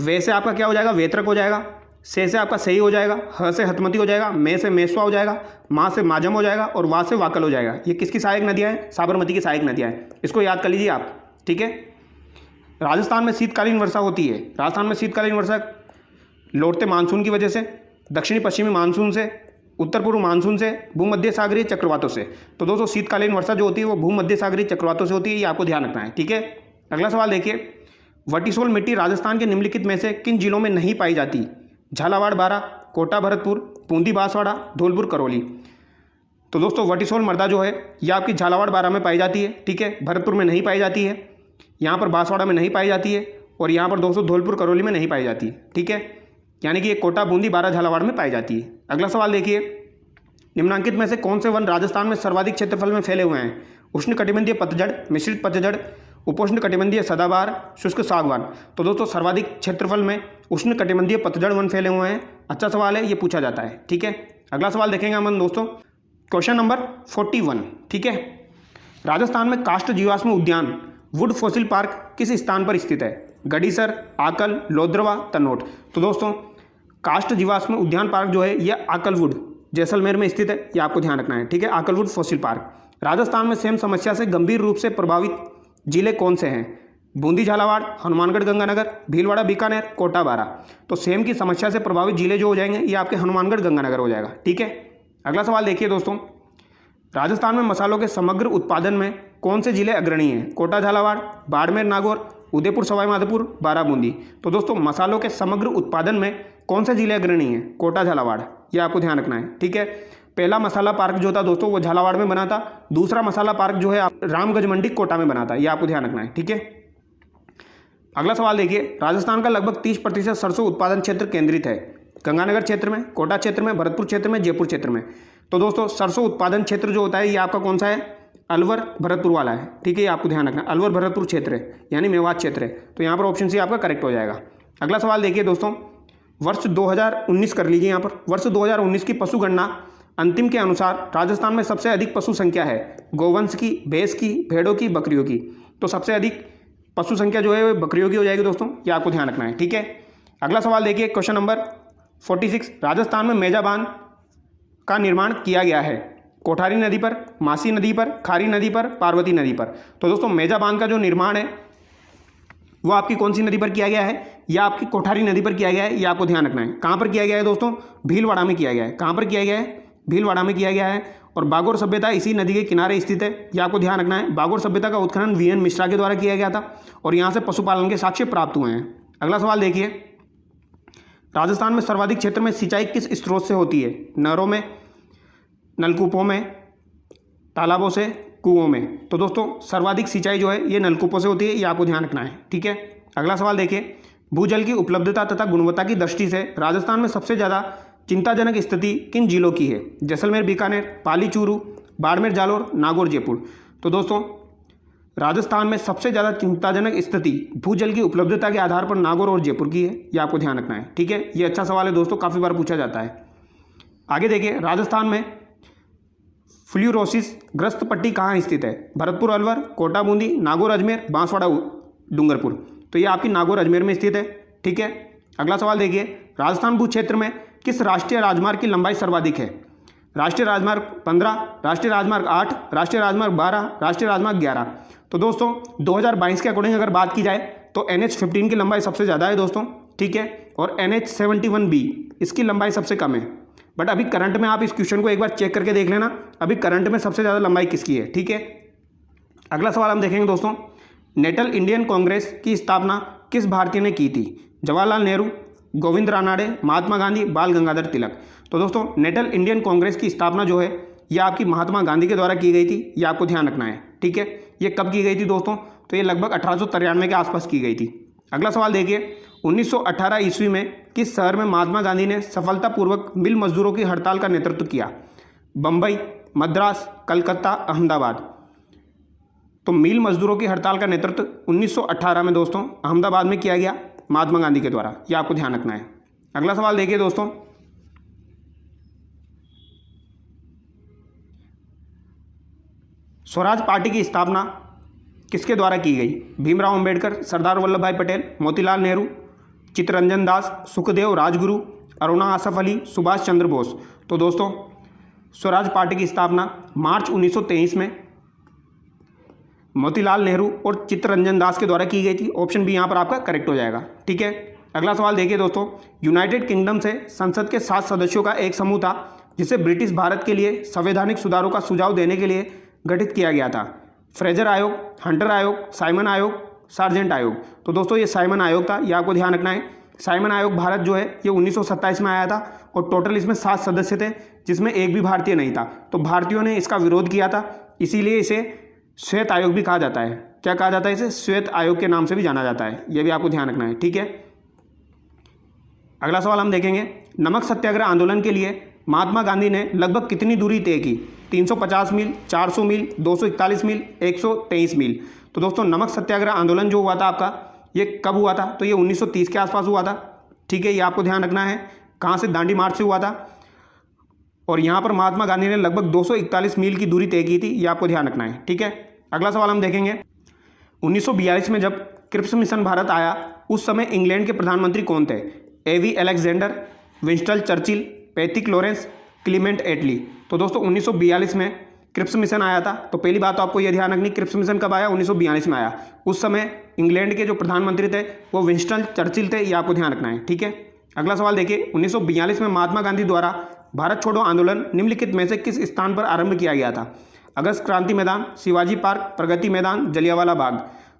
वैसे आपका क्या हो जाएगा? वेत्रक हो जाएगा। से आपका सही हो जाएगा, ह से हथमती हो जाएगा, मे से मेसवा हो जाएगा, माँ से माजम हो जाएगा, और वा से वाकल हो जाएगा। ये किसकी सहायक नदियाँ हैं? साबरमती की सहायक नदियाँ हैं। इसको याद कर लीजिए आप। ठीक है, राजस्थान में शीतकालीन वर्षा होती है। राजस्थान में शीतकालीन वर्षा लौटते मानसून की वजह से, दक्षिणी पश्चिमी मानसून से, उत्तर पूर्व मानसून से, भूमध्य सागरीय चक्रवातों से। तो दोस्तों शीतकालीन वर्षा जो होती है वो भूमध्य सागरीय चक्रवातों से होती है, ये आपको ध्यान रखना है। ठीक है, अगला सवाल देखिए। वटिसोल मिट्टी राजस्थान के निम्नलिखित में से किन जिलों में नहीं पाई जाती? झालावाड़, बारां, कोटा भरतपुर, बूंदी बांसवाड़ा, धौलपुर करौली। तो दोस्तों वटिसोल मृदा जो है यह आपकी झालावाड़, बारां में पाई जाती है। ठीक है, भरतपुर में नहीं पाई जाती है, यहाँ पर बांसवाड़ा में नहीं पाई जाती है, और यहाँ पर दोस्तों धौलपुर करौली में नहीं पाई जाती है। ठीक है, यानी कि ये कोटा, बूंदी, बारां, झालावाड़ में पाई जाती है। अगला सवाल देखिए। निम्नांकित में से कौन से वन राजस्थान में सर्वाधिक क्षेत्रफल में फैले हुए हैं? उष्णकटिबंधीय पतझड़, मिश्रित पतझड़, उपोष्ण कटिबंधीय सदाबहार, शुष्क सागवान। तो दोस्तों सर्वाधिक क्षेत्रफल में उष्णकटिबंधीय पतझड़ वन फैले हुए हैं। अच्छा सवाल है, ये पूछा जाता है। ठीक है, अगला सवाल देखेंगे हम दोस्तों, क्वेश्चन नंबर 41। ठीक है, राजस्थान में काष्ठ जीवाश्म उद्यान वुड फॉसिल पार्क किस स्थान पर स्थित है? गडीसर, आकल, लोद्रवा, तनोट। तो दोस्तों काष्ठ जीवाश्म उद्यान पार्क जो है यह आकलवुड जैसलमेर में स्थित है, यह आपको ध्यान रखना है। ठीक है, आकलवुड फॉसिल पार्क। राजस्थान में सेम समस्या से गंभीर रूप से प्रभावित जिले कौन से हैं? बूंदी झालावाड़, हनुमानगढ़ गंगानगर, भीलवाड़ा बीकानेर, कोटा बारां। तो सेम की समस्या से प्रभावित जिले जो हो जाएंगे ये आपके हनुमानगढ़ गंगानगर हो जाएगा। ठीक है, अगला सवाल देखिए दोस्तों। राजस्थान में मसालों के समग्र उत्पादन में कौन से जिले अग्रणी हैं? कोटा झालावाड़, बाड़मेर नागौर, उदयपुर सवाई माधोपुर, बारां बूंदी। तो दोस्तों मसालों के समग्र उत्पादन में कौन से जिले अग्रणी हैं? कोटा झालावाड़, यह आपको ध्यान रखना है। ठीक है, पहला मसाला पार्क जो था दोस्तों वो झालावाड़ में बना था, दूसरा मसाला पार्क जो है रामगंज मंडी कोटा में बना था, यह आपको ध्यान रखना है। ठीक है, अगला सवाल देखिए। राजस्थान का लगभग 30% सरसों उत्पादन क्षेत्र केंद्रित है। गंगानगर क्षेत्र में, कोटा क्षेत्र में, भरतपुर क्षेत्र में, जयपुर क्षेत्र में। तो दोस्तों सरसों उत्पादन क्षेत्र जो होता है ये आपका कौन सा है? अलवर भरतपुर वाला है। ठीक है, ये आपको ध्यान रखना, अलवर भरतपुर क्षेत्र है, यानी मेवात क्षेत्र है। तो यहाँ पर ऑप्शन सी आपका करेक्ट हो जाएगा। अगला सवाल देखिए दोस्तों, वर्ष 2019 कर लीजिए। यहाँ पर वर्ष 2019 की पशु गणना अंतिम के अनुसार राजस्थान में सबसे अधिक पशु संख्या है गोवंश की, भैंस की, भेड़ों की, बकरियों की। तो सबसे अधिक पशु संख्या जो है वो बकरियों की हो जाएगी दोस्तों, ये आपको ध्यान रखना है। ठीक है, अगला सवाल देखिए, क्वेश्चन नंबर 46। राजस्थान में मेजा बांध का निर्माण किया गया है कोठारी नदी पर, मासी नदी पर, खारी नदी पर, पार्वती नदी पर। तो दोस्तों मेजा बांध का जो निर्माण है वो आपकी कौन सी नदी पर किया गया है? या आपकी कोठारी नदी पर किया गया है, ये आपको ध्यान रखना है। कहाँ पर किया गया है दोस्तों? भीलवाड़ा में किया गया है। कहाँ पर किया गया है? भीलवाड़ा में किया गया है। और बागोर सभ्यता इसी नदी के किनारे स्थित है, ये आपको ध्यान रखना है। बागोर सभ्यता का उत्खनन वीएन मिश्रा के द्वारा किया गया था और यहाँ से पशुपालन के साक्ष्य प्राप्त हुए हैं। अगला सवाल देखिए, राजस्थान में सर्वाधिक क्षेत्र में सिंचाई किस स्रोत से होती है? नहरों में, नलकूपों में, तालाबों से, कुओं में। तो दोस्तों सर्वाधिक सिंचाई जो है ये नलकूपों से होती है, ये आपको ध्यान रखना है, ठीक है। अगला सवाल देखिए, भूजल की उपलब्धता तथा गुणवत्ता की दृष्टि से राजस्थान में सबसे ज़्यादा चिंताजनक स्थिति किन जिलों की है? जैसलमेर, बीकानेर, पाली, चूरू, बाड़मेर, जालौर, नागौर, जयपुर। तो दोस्तों राजस्थान में सबसे ज़्यादा चिंताजनक स्थिति भूजल की उपलब्धता के आधार पर नागौर और जयपुर की है, ये आपको ध्यान रखना है, ठीक है। ये अच्छा सवाल है दोस्तों, काफ़ी बार पूछा जाता है। आगे देखिए, राजस्थान में फ्लूरोसिस ग्रस्त पट्टी कहाँ स्थित है? भरतपुर, अलवर, कोटा, बूंदी, नागौर, अजमेर, बांसवाड़ा, डूंगरपुर। तो ये आपकी नागौर, अजमेर में स्थित है, ठीक है। अगला सवाल देखिए, राजस्थान भू क्षेत्र में किस राष्ट्रीय राजमार्ग की लंबाई सर्वाधिक है? राष्ट्रीय राजमार्ग 15, राष्ट्रीय राजमार्ग 8, राष्ट्रीय राजमार्ग 12, राष्ट्रीय राजमार्ग 11। तो दोस्तों 2022 के अकॉर्डिंग अगर बात की जाए तो NH15 की लंबाई सबसे ज़्यादा है दोस्तों, ठीक है। और NH71B इसकी लंबाई सबसे कम है। बट अभी करंट में आप इस क्वेश्चन को एक बार चेक करके देख लेना, अभी करंट में सबसे ज़्यादा लंबाई किसकी है, ठीक है। अगला सवाल हम देखेंगे दोस्तों, नेशनल इंडियन कांग्रेस की स्थापना किस भारतीय ने की थी? जवाहरलाल नेहरू, गोविंद रानाडे, महात्मा गांधी, बाल गंगाधर तिलक। तो दोस्तों नेशनल इंडियन कांग्रेस की स्थापना जो है ये आपकी महात्मा गांधी के द्वारा की गई थी, ये आपको ध्यान रखना है, ठीक है। ये कब की गई थी दोस्तों? तो ये लगभग 1893 के आसपास की गई थी। अगला सवाल देखिए, 1918 ईस्वी में किस शहर में महात्मा गांधी ने सफलतापूर्वक मिल मजदूरों की हड़ताल का नेतृत्व किया? बम्बई, मद्रास, कलकत्ता, अहमदाबाद। तो मिल मजदूरों की हड़ताल का नेतृत्व 1918 में दोस्तों अहमदाबाद में किया गया महात्मा गांधी के द्वारा, ये आपको ध्यान रखना है। अगला सवाल देखिए दोस्तों, स्वराज पार्टी की स्थापना किसके द्वारा की गई? भीमराव अंबेडकर, सरदार वल्लभ भाई पटेल, मोतीलाल नेहरू, चित्तरंजन दास, सुखदेव, राजगुरु, अरुणा आसफ अली, सुभाष चंद्र बोस। तो दोस्तों स्वराज पार्टी की स्थापना मार्च 1923 में मोतीलाल नेहरू और चित्तरंजन दास के द्वारा की गई थी। ऑप्शन बी यहाँ पर आपका करेक्ट हो जाएगा, ठीक है। अगला सवाल देखिए दोस्तों, यूनाइटेड किंगडम से संसद के 7 सदस्यों का एक समूह था जिसे ब्रिटिश भारत के लिए संवैधानिक सुधारों का सुझाव देने के लिए गठित किया गया था। फ्रेजर आयोग, हंटर आयोग, साइमन आयोग, सार्जेंट आयोग। तो दोस्तों ये साइमन आयोग था, ये आपको ध्यान रखना है। साइमन आयोग भारत जो है ये 1927 में आया था और टोटल इसमें 7 सदस्य थे जिसमें एक भी भारतीय नहीं था। तो भारतीयों ने इसका विरोध किया था, इसीलिए इसे श्वेत आयोग भी कहा जाता है। क्या कहा जाता है इसे? श्वेत आयोग के नाम से भी जाना जाता है, यह भी आपको ध्यान रखना है, ठीक है। अगला सवाल हम देखेंगे, नमक सत्याग्रह आंदोलन के लिए महात्मा गांधी ने लगभग कितनी दूरी तय की? 350 मील, 400 मील, 241 मील, 123 मील। तो दोस्तों नमक सत्याग्रह आंदोलन जो हुआ था आपका ये कब हुआ था? तो ये 1930 के आसपास हुआ था, ठीक है, ये आपको ध्यान रखना है। कहाँ से? दांडी मार्च से हुआ था और यहाँ पर महात्मा गांधी ने लगभग 241 मील की दूरी तय की थी, ये आपको ध्यान रखना है, ठीक है। अगला सवाल हम देखेंगे, 1942 में जब क्रिप्स मिशन भारत आया उस समय इंग्लैंड के प्रधानमंत्री कौन थे? A V Alexander, Winston Churchill, Patrick Lawrence, Clement Attlee. तो दोस्तों 1942 में क्रिप्स मिशन आया था। तो पहली बात तो आपको यह ध्यान रखनी, क्रिप्स मिशन कब आया? 1942 में आया। उस समय इंग्लैंड के जो प्रधानमंत्री थे वो विंस्टन चर्चिल थे, ये आपको ध्यान रखना है, ठीक है। अगला सवाल देखिए, 1942 में महात्मा गांधी द्वारा भारत छोड़ो आंदोलन निम्नलिखित में से किस स्थान पर आरंभ किया गया था? अगस्त क्रांति मैदान, शिवाजी पार्क, प्रगति मैदान, जलियांवाला बाग।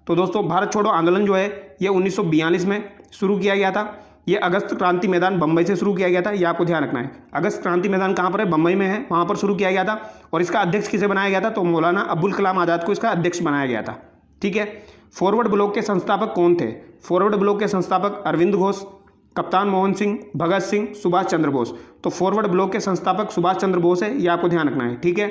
तो दोस्तों भारत छोड़ो आंदोलन जो है ये 1942 में शुरू किया गया था। ये अगस्त क्रांति मैदान बम्बई से शुरू किया गया था, ये आपको ध्यान रखना है। अगस्त क्रांति मैदान कहाँ पर है? बम्बई में है, वहाँ पर शुरू किया गया था। और इसका अध्यक्ष किसे बनाया गया था? तो मौलाना अबुल कलाम आज़ाद को इसका अध्यक्ष बनाया गया था, ठीक है। फॉरवर्ड ब्लॉक के संस्थापक कौन थे? फॉरवर्ड ब्लॉक के संस्थापक अरविंद घोष, कप्तान मोहन सिंह, भगत सिंह, सुभाष चंद्र बोस। तो फॉरवर्ड ब्लॉक के संस्थापक सुभाष चंद्र बोस है, ये आपको ध्यान रखना है, ठीक है।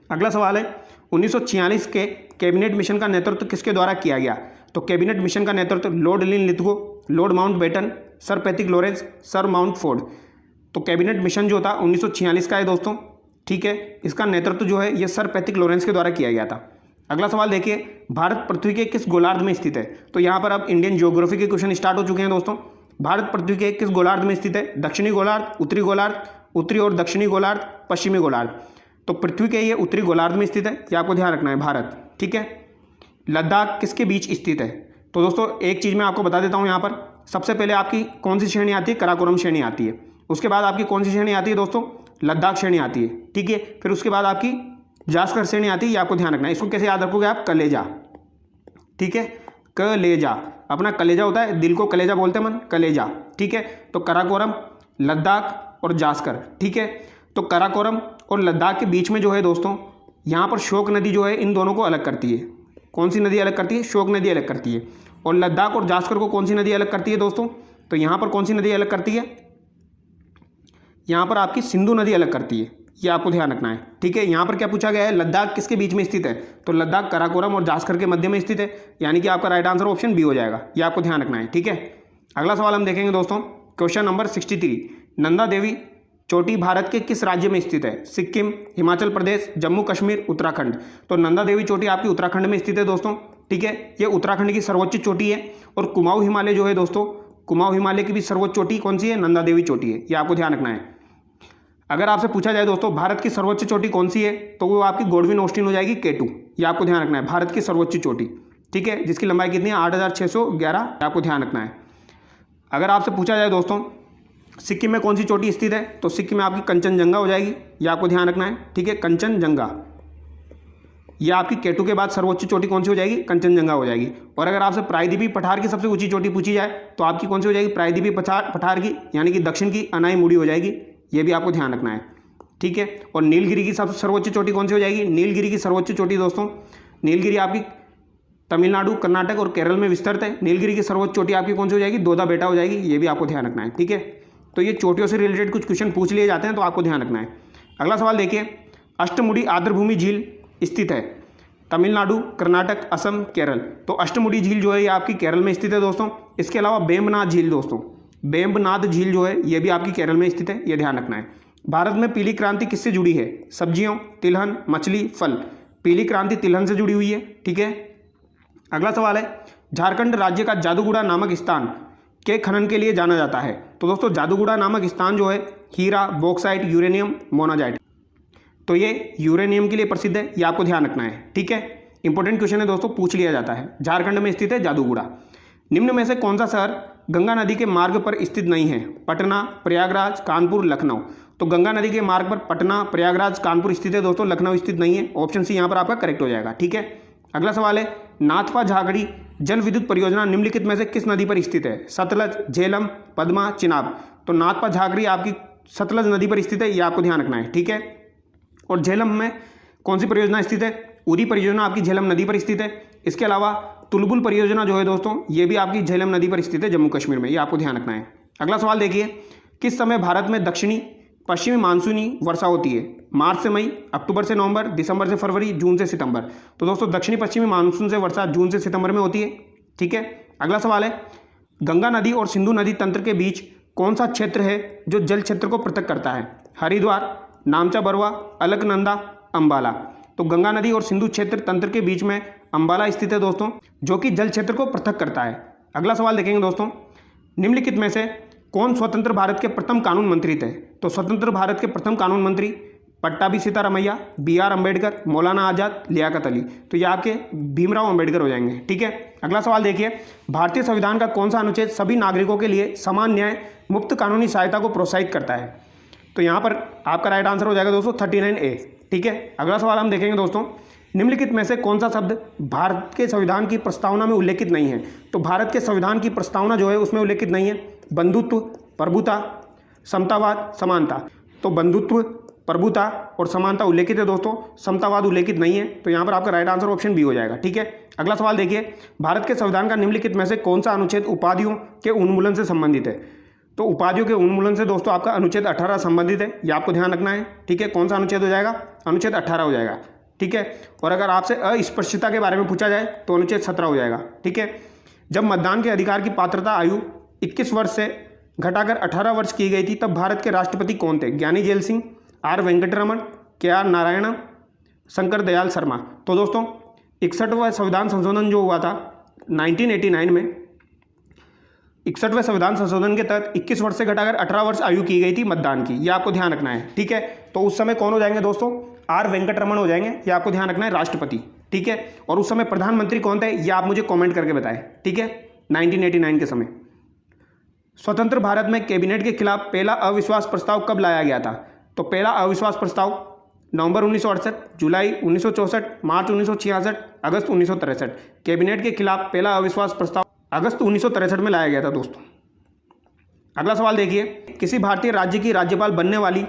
अगला सवाल है, 1946 के कैबिनेट मिशन का नेतृत्व किसके द्वारा किया गया? तो कैबिनेट मिशन का नेतृत्व Lord Linlithgow, Lord Mountbatten, sir Patrick Lawrence, sir Mountford. तो कैबिनेट मिशन जो था 1946 का है दोस्तों, ठीक है। इसका नेतृत्व जो है ये सर पैट्रिक लॉरेंस के द्वारा किया गया था। अगला सवाल देखिए, भारत पृथ्वी के किस गोलार्ध में स्थित है? तो यहाँ पर अब इंडियन ज्योग्राफी के क्वेश्चन स्टार्ट हो चुके हैं दोस्तों। भारत पृथ्वी के किस गोलार्ध में स्थित है? दक्षिणी गोलार्ध, उत्तरी गोलार्ध, उत्तरी और दक्षिणी गोलार्ध, पश्चिमी गोलार्ध। तो पृथ्वी के ये उत्तरी गोलार्ध में स्थित है, ये आपको ध्यान रखना है, भारत, ठीक है। लद्दाख किसके बीच स्थित है? तो दोस्तों एक चीज़ मैं आपको बता देता हूँ, यहाँ पर सबसे पहले आपकी कौन सी श्रेणी आती है? काराकोरम श्रेणी आती है। उसके बाद आपकी कौन सी श्रेणी आती है दोस्तों? लद्दाख श्रेणी आती है, ठीक है। फिर उसके बाद आपकी जास्कर श्रेणी आती है, ये आपको ध्यान रखना है। इसको कैसे याद रखोगे आप, कलेजा, ठीक है, कलेजा, अपना कलेजा होता है, दिल को कलेजा बोलते हैं मन, कलेजा, ठीक है। तो कराकोरम, लद्दाख और जास्कर, ठीक है। तो कराकोरम और लद्दाख के बीच में जो है दोस्तों, यहाँ पर शोक नदी जो है इन दोनों को अलग करती है। कौन सी नदी अलग करती है, शोक नदी अलग करती है। और लद्दाख और जास्कर को कौन सी नदी अलग करती है दोस्तों, तो यहाँ पर कौन सी नदी अलग करती है, यहाँ पर आपकी सिंधु नदी अलग करती है, ये आपको ध्यान रखना है, ठीक है। यहाँ पर क्या पूछा गया है, लद्दाख किसके बीच में स्थित है, तो लद्दाख कराकोरम और जास्कर के मध्य में स्थित है, यानी कि आपका राइट आंसर ऑप्शन बी हो जाएगा, ये आपको ध्यान रखना है, ठीक है। अगला सवाल हम देखेंगे दोस्तों, क्वेश्चन नंबर 63, नंदा देवी चोटी भारत के किस राज्य में स्थित है, सिक्किम, हिमाचल प्रदेश, जम्मू कश्मीर, उत्तराखंड। तो नंदा देवी चोटी आपकी उत्तराखंड में स्थित है दोस्तों, ठीक है। ये उत्तराखंड की सर्वोच्च चोटी है। और कुमाऊं हिमालय जो है दोस्तों, कुमाऊं हिमालय की भी सर्वोच्च चोटी कौन सी है, नंदा देवी चोटी है, ये आपको ध्यान रखना है। अगर आपसे पूछा जाए दोस्तों भारत की सर्वोच्च चोटी कौन सी है, तो वो आपकी गोडविन ऑस्टिन हो जाएगी, K2, ये आपको ध्यान रखना है, भारत की सर्वोच्च चोटी, ठीक है, जिसकी लंबाई कितनी है, 8611, आपको ध्यान रखना है। अगर आपसे पूछा जाए दोस्तों सिक्किम में कौन सी चोटी स्थित है, तो सिक्किम में आपकी कंचनजंगा हो जाएगी, ये आपको ध्यान रखना है, ठीक है, कंचनजंगा, ये आपकी K2 के बाद सर्वोच्च चोटी कौन सी हो जाएगी, कंचनजंगा हो जाएगी। और अगर आपसे प्रायद्वीपीय पठार की सबसे ऊंची चोटी पूछी जाए, तो आपकी कौन सी हो जाएगी, प्रायद्वीपीय पठार की, यानी कि दक्षिण की अनाईमुड़ी हो जाएगी, ये भी आपको ध्यान रखना है, ठीक है। और नीलगिरी की सबसे सर्वोच्च चोटी कौन सी हो जाएगी, नीलगिरी की सर्वोच्च चोटी दोस्तों, नीलगिरी आपकी तमिलनाडु, कर्नाटक और केरल में विस्तृत है। नीलगिरी की सर्वोच्च चोटी आपकी कौन सी हो जाएगी, दोदा बेटा हो जाएगी, ये भी आपको ध्यान रखना है, ठीक है। तो ये चोटियों से रिलेटेड कुछ क्वेश्चन पूछ लिए जाते हैं, तो आपको ध्यान रखना है। अगला सवाल देखिए, अष्टमुडी आर्द्रभूमि झील स्थित है तमिलनाडु, कर्नाटक, असम, केरल। तो अष्टमुडी झील जो है ये आपकी केरल में स्थित है दोस्तों। इसके अलावा बेम्बनाथ झील दोस्तों, बेम्बनाथ झील जो है ये भी आपकी केरल में स्थित है, ये ध्यान रखना है। भारत में पीली क्रांति किससे जुड़ी है, सब्जियों, तिलहन, मछली, फल। पीली क्रांति तिलहन से जुड़ी हुई है, ठीक है। अगला सवाल है, झारखंड राज्य का जादूगुड़ा नामक स्थान के खनन के लिए जाना जाता है। तो दोस्तों जादूगुड़ा नामक स्थान जो है हीरा, बॉक्साइट, यूरेनियम, मोनाजाइट, तो ये यूरेनियम के लिए प्रसिद्ध है, ये आपको ध्यान रखना है, ठीक है। इंपॉर्टेंट क्वेश्चन है दोस्तों, पूछ लिया जाता है। झारखंड में स्थित है जादूगुड़ा। निम्न में से कौन सा शहर गंगा नदी के मार्ग पर स्थित नहीं है, पटना, प्रयागराज, कानपुर, लखनऊ। तो गंगा नदी के मार्ग पर पटना, प्रयागराज, कानपुर स्थित है दोस्तों, लखनऊ स्थित नहीं है। ऑप्शन सी यहाँ पर आपका करेक्ट हो जाएगा, ठीक है। अगला सवाल है, नाथपा झागड़ी जल विद्युत परियोजना निम्नलिखित में से किस नदी पर स्थित है, सतलज, झेलम, पद्मा, चिनाब। तो नाथपा झागड़ी आपकी सतलज नदी पर स्थित है, ये आपको ध्यान रखना है, ठीक है। और झेलम में कौन सी परियोजना स्थित है, उरी परियोजना आपकी झेलम नदी पर स्थित है। इसके अलावा तुलबुल परियोजना जो है दोस्तों, ये भी आपकी झेलम नदी पर स्थित है, जम्मू कश्मीर में, ये आपको ध्यान रखना है। अगला सवाल देखिए, किस समय भारत में दक्षिणी पश्चिमी मानसूनी वर्षा होती है, मार्च से मई, अक्टूबर से नवंबर, दिसंबर से फरवरी, जून से सितंबर। तो दोस्तों दक्षिणी पश्चिमी मानसून से वर्षा जून से सितंबर में होती है, ठीक है। अगला सवाल है, गंगा नदी और सिंधु नदी तंत्र के बीच कौन सा क्षेत्र है जो जल क्षेत्र को पृथक करता है, हरिद्वार, नामचा बरवा, अलकनंदा, अंबाला। तो गंगा नदी और सिंधु क्षेत्र तंत्र के बीच में अंबाला स्थित है दोस्तों, जो कि जल क्षेत्र को पृथक करता है। अगला सवाल देखेंगे दोस्तों, निम्नलिखित में से कौन स्वतंत्र भारत के प्रथम कानून मंत्री थे। तो स्वतंत्र भारत के प्रथम कानून मंत्री पट्टाभी सीतारामैया, BR अम्बेडकर, मौलाना आज़ाद, लियाकत अली। तो ये आपके भीमराव अम्बेडकर हो जाएंगे, ठीक है। अगला सवाल देखिए, भारतीय संविधान का कौन सा अनुच्छेद सभी नागरिकों के लिए समान न्याय, मुफ्त कानूनी सहायता को प्रोत्साहित करता है। तो यहाँ पर आपका राइट आंसर हो जाएगा दोस्तों 39A, ठीक है। अगला सवाल हम देखेंगे दोस्तों, निम्नलिखित में से कौन सा शब्द भारत के संविधान की प्रस्तावना में उल्लेखित नहीं है। तो भारत के संविधान की प्रस्तावना जो है उसमें उल्लेखित नहीं है, बंधुत्व, प्रभुता, समतावाद, समानता। तो बंधुत्व, प्रभुता और समानता उल्लेखित है दोस्तों, समतावाद उल्लेखित नहीं है। तो यहाँ पर आपका राइट आंसर ऑप्शन बी हो जाएगा, ठीक है। अगला सवाल देखिए, भारत के संविधान का निम्नलिखित में से कौन सा अनुच्छेद उपाधियों के उन्मूलन से संबंधित है। तो उपाधियों के उन्मूलन से दोस्तों आपका अनुच्छेद 18 संबंधित है, ये आपको ध्यान रखना है, ठीक है। कौन सा अनुच्छेद हो जाएगा, अनुच्छेद 18 हो जाएगा, ठीक है। और अगर आपसे अस्पृश्यता के बारे में पूछा जाए तो अनुच्छेद 17 हो जाएगा, ठीक है। जब मतदान के अधिकार की पात्रता आयु 21 वर्ष से घटाकर 18 वर्ष की गई थी, तब भारत के राष्ट्रपति कौन थे, ज्ञानी जेल सिंह, R वेंकटरमण, KR नारायण, शंकर दयाल शर्मा। तो दोस्तों 61वां संविधान संशोधन जो हुआ था 1989 में, 61वें संविधान संशोधन के तहत 21 वर्ष से घटाकर 18 वर्ष आयु की गई थी मतदान की, ये आपको ध्यान रखना है, ठीक है। तो उस समय कौन हो जाएंगे दोस्तों, R वेंकटरमण हो जाएंगे, ये आपको ध्यान रखना है, राष्ट्रपति, ठीक है। और उस समय प्रधानमंत्री कौन थे, ये आप मुझे कमेंट करके बताएं, ठीक है। 1989 के समय स्वतंत्र भारत में कैबिनेट के खिलाफ पहला अविश्वास प्रस्ताव कब लाया गया था। तो पहला अविश्वास प्रस्ताव नवंबर 1968, जुलाई 1964, मार्च 1966, अगस्त 1963। कैबिनेट के खिलाफ पहला अविश्वास प्रस्ताव अगस्त 1963 में लाया गया था दोस्तों। अगला सवाल देखिए, किसी भारतीय राज्य की राज्यपाल बनने वाली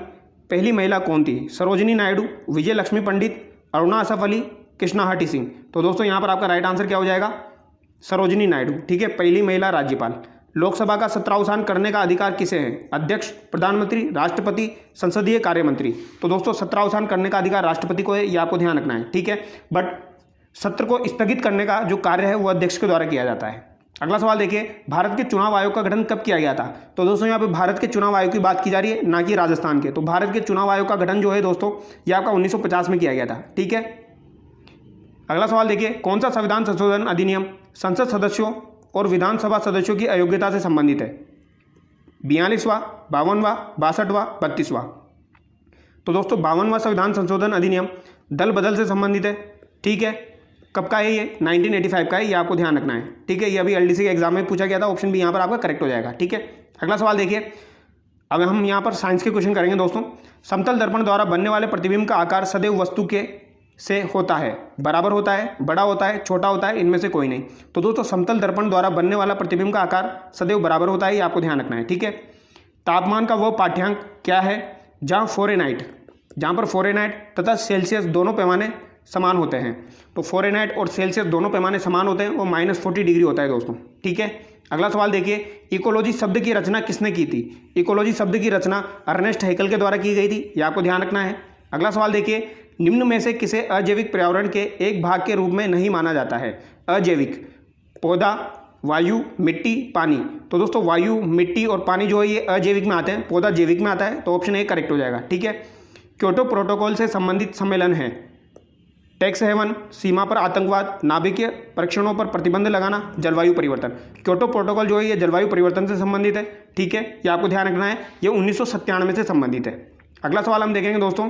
पहली महिला कौन थी? सरोजिनी नायडू, विजय लक्ष्मी पंडित, अरुणा असफ अली, कृष्णाहटी सिंह। तो दोस्तों यहाँ पर आपका राइट आंसर क्या हो जाएगा? सरोजिनी नायडू, ठीक है, पहली महिला राज्यपाल। लोकसभा का सत्रावसान करने का अधिकार किसे है? अध्यक्ष, प्रधानमंत्री, राष्ट्रपति, संसदीय कार्य मंत्री। तो दोस्तों सत्रावसान करने का अधिकार राष्ट्रपति को है, ये आपको ध्यान रखना है, ठीक है। बट सत्र को स्थगित करने का जो कार्य है वो अध्यक्ष के द्वारा किया जाता है। अगला सवाल देखिए, भारत के चुनाव आयोग का गठन कब किया गया था? तो दोस्तों यहाँ पे भारत के चुनाव आयोग की बात की जा रही है, ना कि राजस्थान के। तो भारत के चुनाव आयोग का गठन जो है दोस्तों ये आपका 1950 में किया गया था, ठीक है। अगला सवाल देखिए, कौन सा संविधान संशोधन अधिनियम संसद सदस्यों और विधानसभा सदस्यों की अयोग्यता से संबंधित है? 42वां, 52वां, 62वां, 32वां। तो दोस्तों 52वां संविधान संशोधन अधिनियम दल बदल से संबंधित है, ठीक है। कब का है ये? 1985 का है, ये आपको ध्यान रखना है, ठीक है। ये अभी एलडीसी के एग्जाम में पूछा गया था, ऑप्शन भी यहाँ पर आपका करेक्ट हो जाएगा, ठीक है। अगला सवाल देखिए, अब हम यहाँ पर साइंस के क्वेश्चन करेंगे दोस्तों। समतल दर्पण द्वारा बनने वाले प्रतिबिंब का आकार सदैव वस्तु के से होता है, बराबर होता है, बड़ा होता है, छोटा होता है, इनमें से कोई नहीं। तो दोस्तों समतल दर्पण द्वारा बनने वाला प्रतिबिंब का आकार सदैव बराबर होता है, ये आपको ध्यान रखना है, ठीक है। तापमान का वह पाठ्यांक क्या है जहाँ पर फ़ारेनहाइट तथा सेल्सियस दोनों पैमाने समान होते हैं? तो फ़ारेनहाइट और सेल्सियस दोनों पैमाने समान होते हैं, वो -40 डिग्री होता है दोस्तों, ठीक है। अगला सवाल देखिए, इकोलॉजी शब्द की रचना किसने की थी? इकोलॉजी शब्द की रचना अर्नेस्ट हैकेल के द्वारा की गई थी, ये आपको ध्यान रखना है। अगला सवाल देखिए, निम्न में से किसे अजैविक पर्यावरण के एक भाग के रूप में नहीं माना जाता है? अजैविक, पौधा, वायु, मिट्टी, पानी। तो दोस्तों वायु, मिट्टी और पानी जो है ये अजैविक में आते हैं, पौधा जैविक में आता है, तो ऑप्शन ए करेक्ट हो जाएगा, ठीक है। क्योटो प्रोटोकॉल से संबंधित सम्मेलन है टैक्स हेवन, सीमा पर आतंकवाद, नाभिकीय परीक्षणों पर प्रतिबंध लगाना, जलवायु परिवर्तन। क्योटो प्रोटोकॉल जो है ये जलवायु परिवर्तन से संबंधित है, ठीक है, ये आपको ध्यान रखना है, ये 1997 से संबंधित है। अगला सवाल हम देखेंगे दोस्तों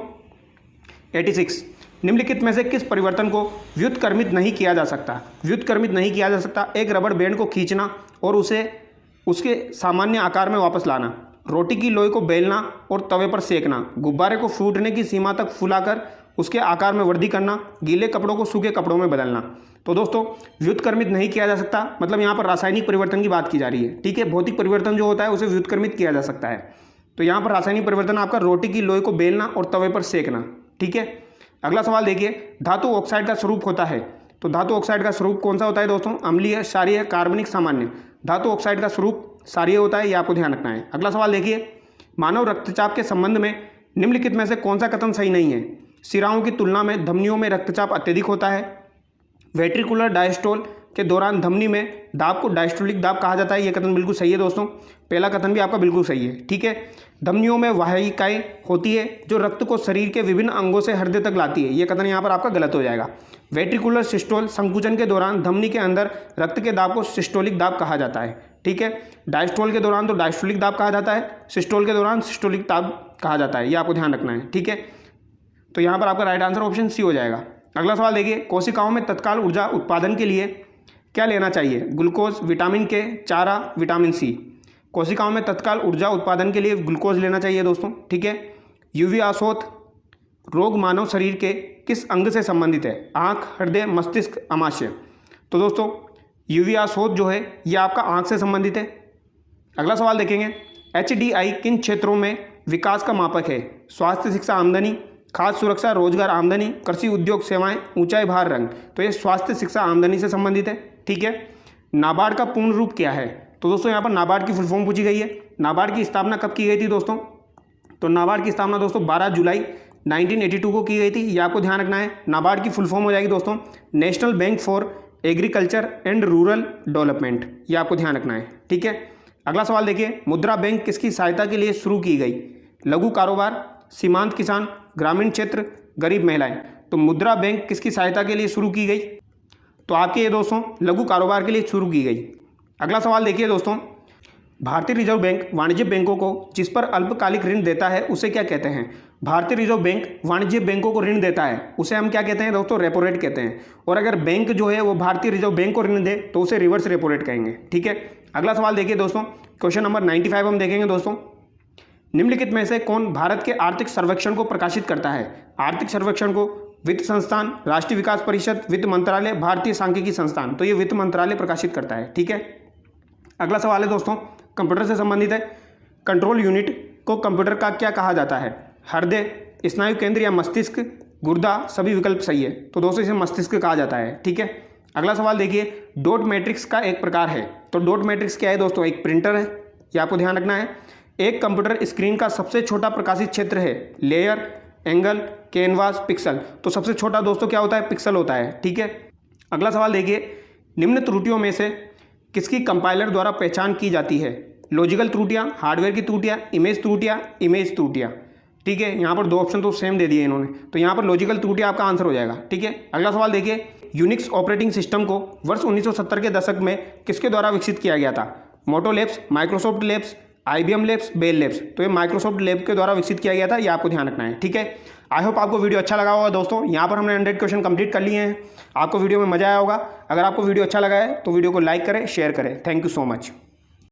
86, निम्नलिखित में से किस परिवर्तन को व्युत्क्रमित नहीं किया जा सकता? व्युत्क्रमित नहीं किया जा सकता, एक रबड़ बैंड को खींचना और उसे उसके सामान्य आकार में वापस लाना, रोटी की लोई को बेलना और तवे पर सेकना, गुब्बारे को फूटने की सीमा तक फुलाकर उसके आकार में वृद्धि करना, गीले कपड़ों को सूखे कपड़ों में बदलना। तो दोस्तों व्युत्क्रमित नहीं किया जा सकता, मतलब यहाँ पर रासायनिक परिवर्तन की बात की जा रही है, ठीक है। भौतिक परिवर्तन जो होता है उसे व्युत्क्रमित किया जा सकता है, तो यहाँ पर रासायनिक परिवर्तन आपका रोटी की लोई को बेलना और तवे पर सेकना, ठीक है। अगला सवाल देखिए, धातु ऑक्साइड का स्वरूप होता है, तो धातु ऑक्साइड का स्वरूप कौन सा होता है दोस्तों? अम्लीय, क्षारीय, कार्बनिक, सामान्य। धातु ऑक्साइड का स्वरूप क्षारीय होता है, ये आपको ध्यान रखना है। अगला सवाल देखिए, मानव रक्तचाप के संबंध में निम्नलिखित में से कौन सा कथन सही नहीं है? शिराओं की तुलना में धमनियों में रक्तचाप अत्यधिक होता है, वेंट्रिकुलर डायस्टोल के दौरान धमनी में दाब को डायस्टोलिक दाब कहा जाता है, ये कथन बिल्कुल सही है दोस्तों, पहला कथन भी आपका बिल्कुल सही है, ठीक है। धमनियों में वाहिकाएं होती है जो रक्त को शरीर के विभिन्न अंगों से हृदय तक लाती है, ये कथन यहाँ पर आपका गलत हो जाएगा। वेंट्रिकुलर सिस्टोल संकुचन के दौरान धमनी के अंदर रक्त के दाब को सिस्टोलिक दाब कहा जाता है, ठीक है। डायस्टोल के दौरान तो डायस्टोलिक दाब कहा जाता है, सिस्टोल के दौरान सिस्टोलिक दाब कहा जाता है, ये आपको ध्यान रखना है, ठीक है। तो यहाँ पर आपका राइट आंसर ऑप्शन सी हो जाएगा। अगला सवाल देखिए, कोशिकाओं में तत्काल ऊर्जा उत्पादन के लिए क्या लेना चाहिए? ग्लूकोज, विटामिन के, चारा, विटामिन सी। कोशिकाओं में तत्काल ऊर्जा उत्पादन के लिए ग्लूकोज लेना चाहिए दोस्तों, ठीक है। यूवी आसोत रोग मानव शरीर के किस अंग से संबंधित है? आँख, हृदय, मस्तिष्क, अमाशय। तो दोस्तों यूवी आसोत जो है ये आपका आँख से संबंधित है। अगला सवाल देखेंगे, HDI किन क्षेत्रों में विकास का मापक है? स्वास्थ्य, शिक्षा, आमदनी, खाद्य सुरक्षा, रोजगार, आमदनी, कृषि, उद्योग, सेवाएं, ऊंचाई, भार, रंग। तो ये स्वास्थ्य, शिक्षा, आमदनी से संबंधित है, ठीक है। नाबार्ड का पूर्ण रूप क्या है? तो दोस्तों यहाँ पर नाबार्ड की फुल फॉर्म पूछी गई है। नाबार्ड की स्थापना कब की गई थी दोस्तों? तो नाबार्ड की स्थापना दोस्तों 12 जुलाई 1982 को की गई थी, ये आपको ध्यान रखना है। नाबार्ड की फुल फॉर्म हो जाएगी दोस्तों national bank for agriculture and rural development, ये आपको ध्यान रखना है, ठीक है। अगला सवाल देखिए, मुद्रा बैंक किसकी सहायता के लिए शुरू की गई? लघु कारोबार, सीमांत किसान, ग्रामीण क्षेत्र, गरीब महिलाएं। तो मुद्रा बैंक किसकी सहायता के लिए शुरू की गई? तो आपके ये दोस्तों लघु कारोबार के लिए शुरू की गई। अगला सवाल देखिए दोस्तों, भारतीय रिजर्व बैंक वाणिज्य बैंकों को जिस पर अल्पकालिक ऋण देता है उसे क्या कहते हैं? भारतीय रिजर्व बैंक वाणिज्य बैंकों को ऋण देता है उसे हम क्या कहते हैं दोस्तों? रेपो रेट कहते हैं। और अगर बैंक जो है वो भारतीय रिजर्व बैंक को ऋण दे तो उसे रिवर्स रेपो रेट कहेंगे, ठीक है। अगला सवाल देखिए दोस्तों, क्वेश्चन नंबर 95 हम देखेंगे दोस्तों, निम्नलिखित में से कौन भारत के आर्थिक सर्वेक्षण को प्रकाशित करता है? आर्थिक सर्वेक्षण को वित्त संस्थान, राष्ट्रीय विकास परिषद, वित्त मंत्रालय, भारतीय सांख्यिकी संस्थान। तो ये वित्त मंत्रालय प्रकाशित करता है। ठीक है। अगला सवाल है दोस्तों, कंप्यूटर से संबंधित है। कंट्रोल यूनिट को कंप्यूटर का क्या कहा जाता है? हृदय, स्नायु केंद्र या मस्तिष्क, गुर्दा, सभी विकल्प सही है। तो दोस्तों इसे मस्तिष्क कहा जाता है। ठीक है। अगला सवाल देखिए, डॉट मैट्रिक्स का एक प्रकार है। तो डॉट मैट्रिक्स क्या है दोस्तों? एक प्रिंटर है, ये आपको ध्यान रखना है। एक कंप्यूटर स्क्रीन का सबसे छोटा प्रकाशित क्षेत्र है। Layer, angle, canvas, pixel. तो सबसे छोटा दोस्तों क्या होता है? पिक्सल होता है। ठीक है। अगला सवाल देखिए, निम्न त्रुटियों में से किसकी कंपाइलर द्वारा पहचान की जाती है? लॉजिकल त्रुटियां, हार्डवेयर की त्रुटियां, इमेज त्रुटियां। ठीक है। यहाँ पर दो ऑप्शन तो सेम दे दिए इन्होंने, तो यहाँ पर लॉजिकल त्रुटियां आपका आंसर हो जाएगा। ठीक है। अगला सवाल देखिए, यूनिक्स ऑपरेटिंग सिस्टम को वर्ष 1970 के दशक में किसके द्वारा विकसित किया गया था? Moto labs, Microsoft labs, IBM labs, Bell labs. तो ये माइक्रोसॉफ्ट लैब के द्वारा विकसित किया गया था, ये आपको ध्यान रखना है। ठीक है। आई होप आपको वीडियो अच्छा लगा होगा दोस्तों। यहाँ पर हमने 100 क्वेश्चन कंप्लीट कर लिए हैं। आपको वीडियो में मजा आया होगा। अगर आपको वीडियो अच्छा लगा है तो वीडियो को लाइक करें, शेयर करें। Thank you so much.